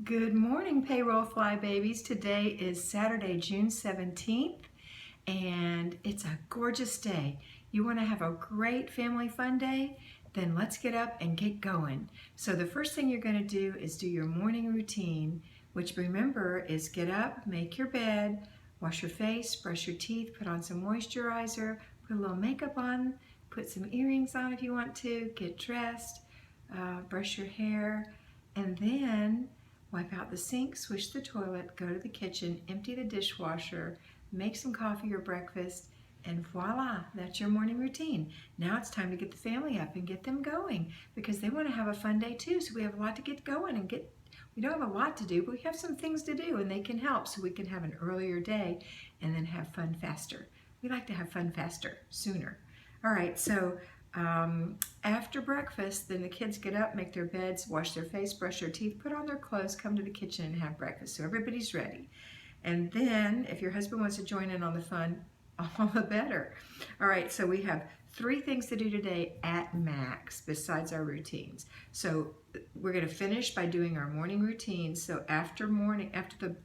Good morning, Payroll Fly Babies. Today is Saturday, June 17th, and it's a gorgeous day. You want to have a great family fun day? Then let's get up and get going. So the first thing you're going to do is do your morning routine, which remember is get up, make your bed, wash your face, brush your teeth, put on some moisturizer, put a little makeup on, put some earrings on if you want to, get dressed, brush your hair, and then wipe out the sink, swish the toilet, go to the kitchen, empty the dishwasher, make some coffee or breakfast, and voila, that's your morning routine. Now it's time to get the family up and get them going because they want to have a fun day too. So we have a lot to get going and we don't have a lot to do, but we have some things to do and they can help so we can have an earlier day and then have fun faster. We like to have fun faster, sooner. All right, so after breakfast, then the kids get up, make their beds, wash their face, brush their teeth, put on their clothes, come to the kitchen and have breakfast. So everybody's ready. And then if your husband wants to join in on the fun, all the better. All right, so we have 3 things to do today at max besides our routines. So we're going to finish by doing our morning routines. So after the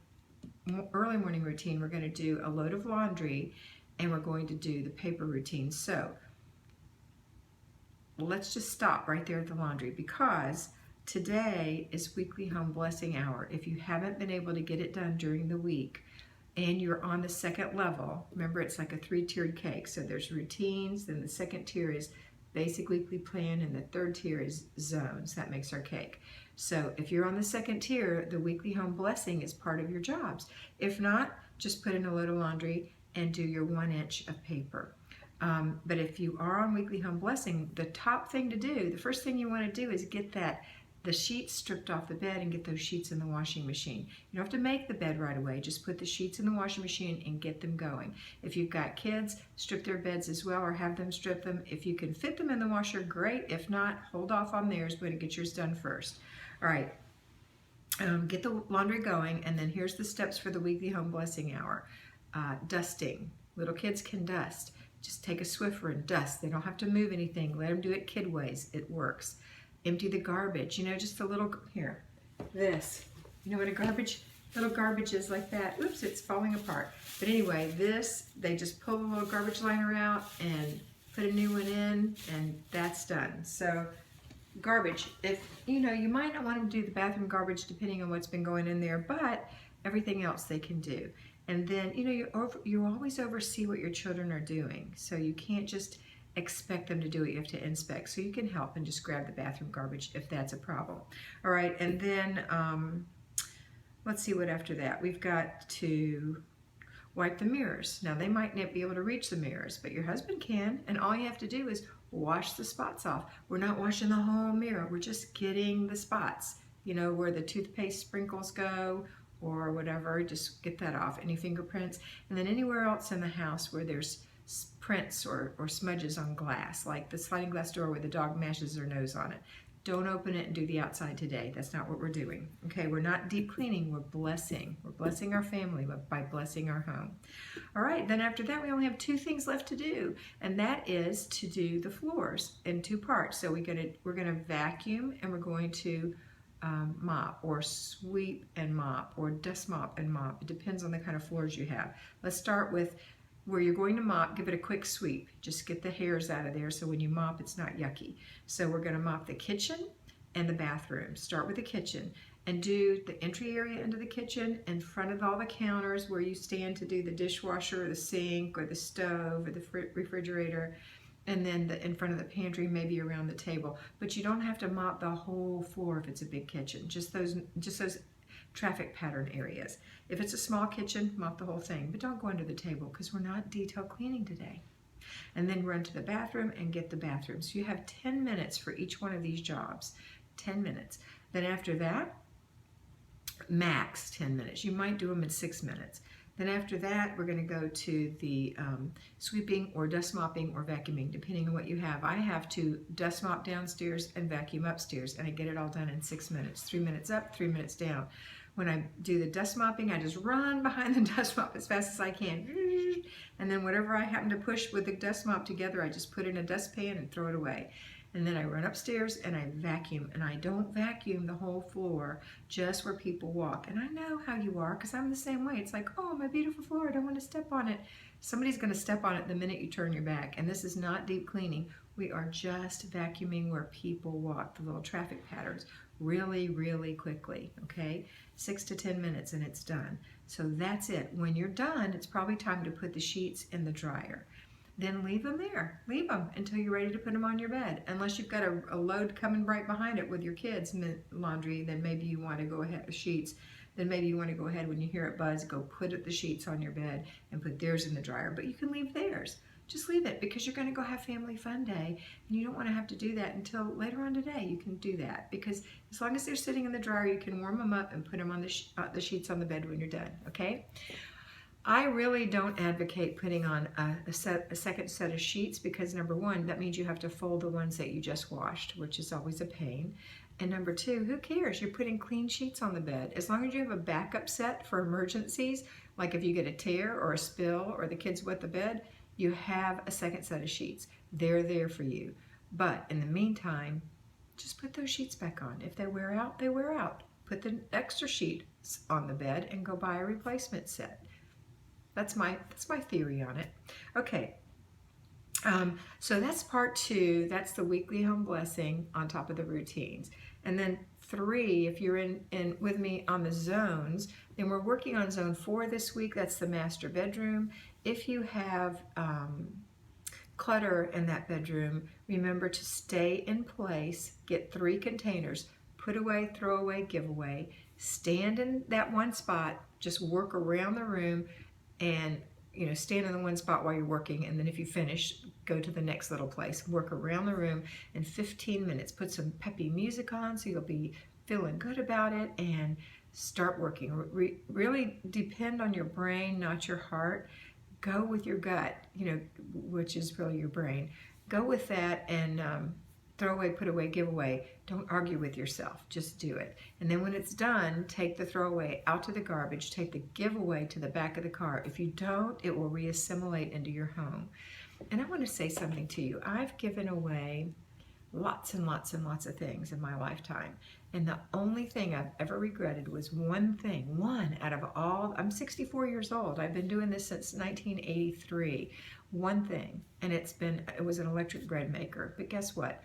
early morning routine, we're going to do a load of laundry and we're going to do the paper routine. So let's just stop right there at the laundry because today is weekly home blessing hour. If you haven't been able to get it done during the week and you're on the second level, remember it's like a 3-tiered cake. So there's routines, then the second tier is basic weekly plan, and the third tier is zones. That makes our cake. So if you're on the second tier, the weekly home blessing is part of your jobs. If not, just put in a load of laundry and do your 1 inch of paper. But if you are on weekly home blessing, the top thing to do, the first thing you want to do is get the sheets stripped off the bed and get those sheets in the washing machine. You don't have to make the bed right away. Just put the sheets in the washing machine and get them going. If you've got kids, strip their beds as well or have them strip them. If you can fit them in the washer, great. If not, hold off on theirs, but get yours done first. All right. Get the laundry going, and then here's the steps for the weekly home blessing hour. Dusting. Little kids can dust. Just take a Swiffer and dust. They don't have to move anything. Let them do it kid ways. It works. Empty the garbage. You know, just a little, here, this. You know what little garbage is like that. Oops, it's falling apart. But anyway, this, they just pull the little garbage liner out and put a new one in, and that's done. So garbage, you might not want to do the bathroom garbage depending on what's been going in there, but everything else they can do. And then, you always oversee what your children are doing. So you can't just expect them to do it. You have to inspect. So you can help and just grab the bathroom garbage if that's a problem. All right, and then let's see what after that. We've got to wipe the mirrors. Now, they might not be able to reach the mirrors, but your husband can. And all you have to do is wash the spots off. We're not washing the whole mirror. We're just getting the spots, where the toothpaste sprinkles go, or whatever, just get that off, any fingerprints. And then anywhere else in the house where there's prints or smudges on glass, like the sliding glass door where the dog mashes their nose on it. Don't open it and do the outside today. That's not what we're doing. Okay, we're not deep cleaning, we're blessing. We're blessing our family by blessing our home. All right, then after that, we only have 2 things left to do, and that is to do the floors in 2 parts. So we're gonna vacuum and we're going to mop or sweep and mop or dust mop and mop. It depends on the kind of floors you have. Let's start with where you're going to mop. Give it a quick sweep. Just get the hairs out of there so when you mop it's not yucky. So we're going to mop the kitchen and the bathroom. Start with the kitchen and do the entry area into the kitchen in front of all the counters where you stand to do the dishwasher or the sink or the stove or the refrigerator. And then in front of the pantry, maybe around the table. But you don't have to mop the whole floor if it's a big kitchen, just those traffic pattern areas. If it's a small kitchen, mop the whole thing, but don't go under the table because we're not detail cleaning today. And then run to the bathroom and get the bathroom. So you have 10 minutes for each one of these jobs, 10 minutes. Then after that, max 10 minutes. You might do them in 6 minutes. Then after that, we're going to go to the sweeping or dust mopping or vacuuming, depending on what you have. I have to dust mop downstairs and vacuum upstairs, and I get it all done in 6 minutes. 3 minutes up, 3 minutes down. When I do the dust mopping, I just run behind the dust mop as fast as I can. And then whatever I happen to push with the dust mop together, I just put in a dustpan and throw it away. And then I run upstairs and I vacuum, and I don't vacuum the whole floor, just where people walk. And I know how you are, because I'm the same way. It's like, oh, my beautiful floor, I don't want to step on it. Somebody's going to step on it the minute you turn your back. And this is not deep cleaning. We are just vacuuming where people walk, the little traffic patterns, really, really quickly, okay? 6 to 10 minutes and it's done. So that's it. When you're done, it's probably time to put the sheets in the dryer. Then leave them there. Leave them until you're ready to put them on your bed. Unless you've got a load coming right behind it with your kids' laundry, then maybe you want to go ahead, sheets, then maybe you want to go ahead when you hear it buzz, go put the sheets on your bed and put theirs in the dryer. But you can leave theirs. Just leave it, because you're going to go have family fun day and you don't want to have to do that until later on today. You can do that, because as long as they're sitting in the dryer, you can warm them up and put them on the sheets on the bed when you're done, okay? I really don't advocate putting on a second set of sheets, because number one, that means you have to fold the ones that you just washed, which is always a pain. And number two, who cares? You're putting clean sheets on the bed. As long as you have a backup set for emergencies, like if you get a tear or a spill or the kids wet the bed, you have a second set of sheets. They're there for you. But in the meantime, just put those sheets back on. If they wear out, they wear out. Put the extra sheets on the bed and go buy a replacement set. That's my theory on it. Okay, so that's part 2. That's the weekly home blessing on top of the routines. And then 3, if you're in with me on the zones, then we're working on zone 4 this week. That's the master bedroom. If you have clutter in that bedroom, remember to stay in place. Get 3 containers. Put away, throw away, give away. Stand in that one spot. Just work around the room. And stand in the one spot while you're working, and then if you finish, go to the next little place. Work around the room in 15 minutes. Put some peppy music on so you'll be feeling good about it, and start working. Really depend on your brain, not your heart. Go with your gut, which is really your brain. Go with that, and throw away, put away, give away. Don't argue with yourself. Just do it. And then when it's done, take the throwaway out to the garbage. Take the giveaway to the back of the car. If you don't, it will reassimilate into your home. And I want to say something to you. I've given away lots and lots and lots of things in my lifetime. And the only thing I've ever regretted was one thing. One out of all. I'm 64 years old. I've been doing this since 1983. One thing. And it was an electric bread maker. But guess what?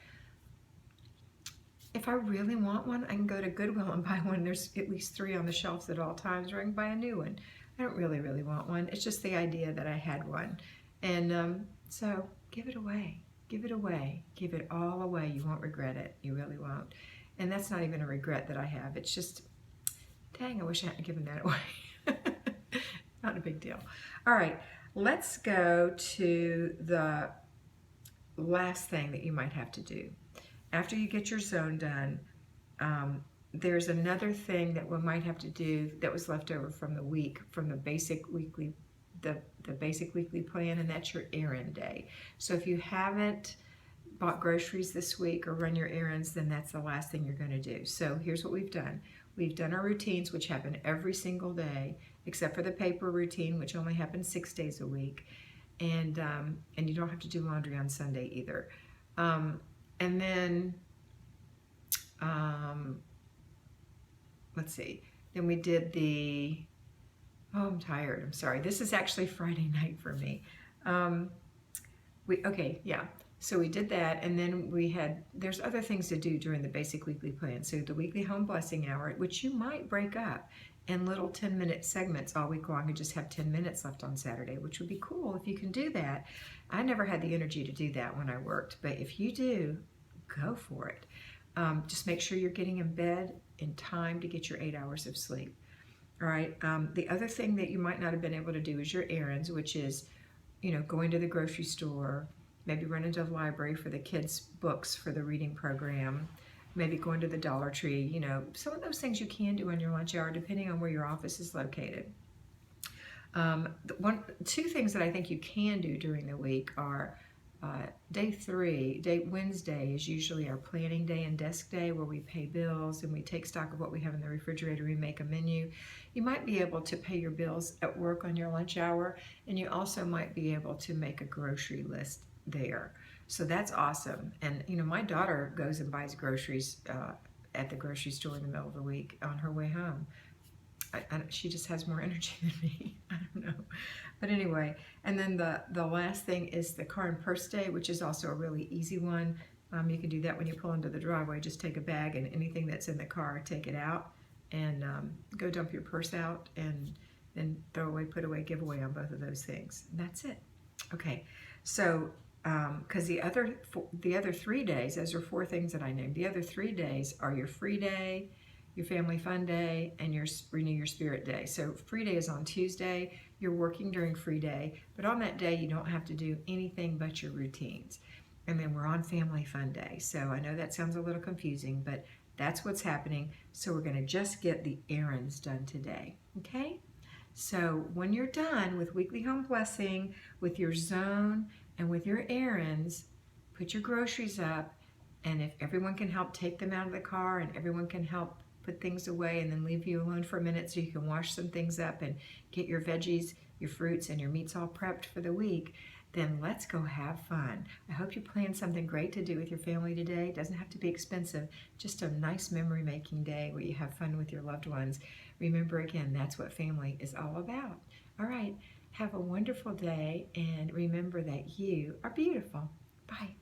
If I really want one, I can go to Goodwill and buy one. There's at least 3 on the shelves at all times, or I can buy a new one. I don't really, really want one. It's just the idea that I had one. And so give it away. Give it away. Give it all away. You won't regret it. You really won't. And that's not even a regret that I have. It's just, dang, I wish I hadn't given that away. Not a big deal. All right, let's go to the last thing that you might have to do. After you get your zone done, there's another thing that we might have to do that was left over from the week, from the basic weekly, the basic weekly plan, and that's your errand day. So if you haven't bought groceries this week or run your errands, then that's the last thing you're going to do. So here's what we've done. We've done our routines, which happen every single day, except for the paper routine, which only happens 6 days a week. And you don't have to do laundry on Sunday either. And then, let's see, then we did I'm tired, I'm sorry. This is actually Friday night for me. So we did that, and then there's other things to do during the basic weekly plan. So the weekly home blessing hour, which you might break up in little 10-minute segments all week long and just have 10 minutes left on Saturday, which would be cool if you can do that. I never had the energy to do that when I worked, but if you do, go for it. Just make sure you're getting in bed in time to get your 8 hours of sleep. All right. The other thing that you might not have been able to do is your errands, which is, going to the grocery store, maybe running to the library for the kids' books for the reading program, maybe going to the Dollar Tree. Some of those things you can do on your lunch hour, depending on where your office is located. 2 things that I think you can do during the week are Wednesday is usually our planning day and desk day, where we pay bills and we take stock of what we have in the refrigerator. We make a menu. You might be able to pay your bills at work on your lunch hour, and you also might be able to make a grocery list there. So that's awesome. And you know, my daughter goes and buys groceries at the grocery store in the middle of the week on her way home. She just has more energy than me. I don't know. But anyway, and then the last thing is the car and purse day, which is also a really easy one. You can do that when you pull into the driveway. Just take a bag and anything that's in the car, take it out and go dump your purse out and then throw away, put away, give away on both of those things. And that's it. Okay, so because the other 3 days, those are 4 things that I named. The other 3 days are your free day, your family fun day, and your renew your spirit day. So free day is on Tuesday. You're working during free day, but on that day you don't have to do anything but your routines. And then we're on family fun day. So I know that sounds a little confusing, but that's what's happening. So we're going to just get the errands done today. Okay? So when you're done with Weekly Home Blessing, with your zone and with your errands, put your groceries up, and if everyone can help take them out of the car and everyone can help put things away and then leave you alone for a minute so you can wash some things up and get your veggies, your fruits, and your meats all prepped for the week, then let's go have fun. I hope you plan something great to do with your family today. It doesn't have to be expensive, just a nice memory-making day where you have fun with your loved ones. Remember, again, that's what family is all about. All right, have a wonderful day, and remember that you are beautiful. Bye.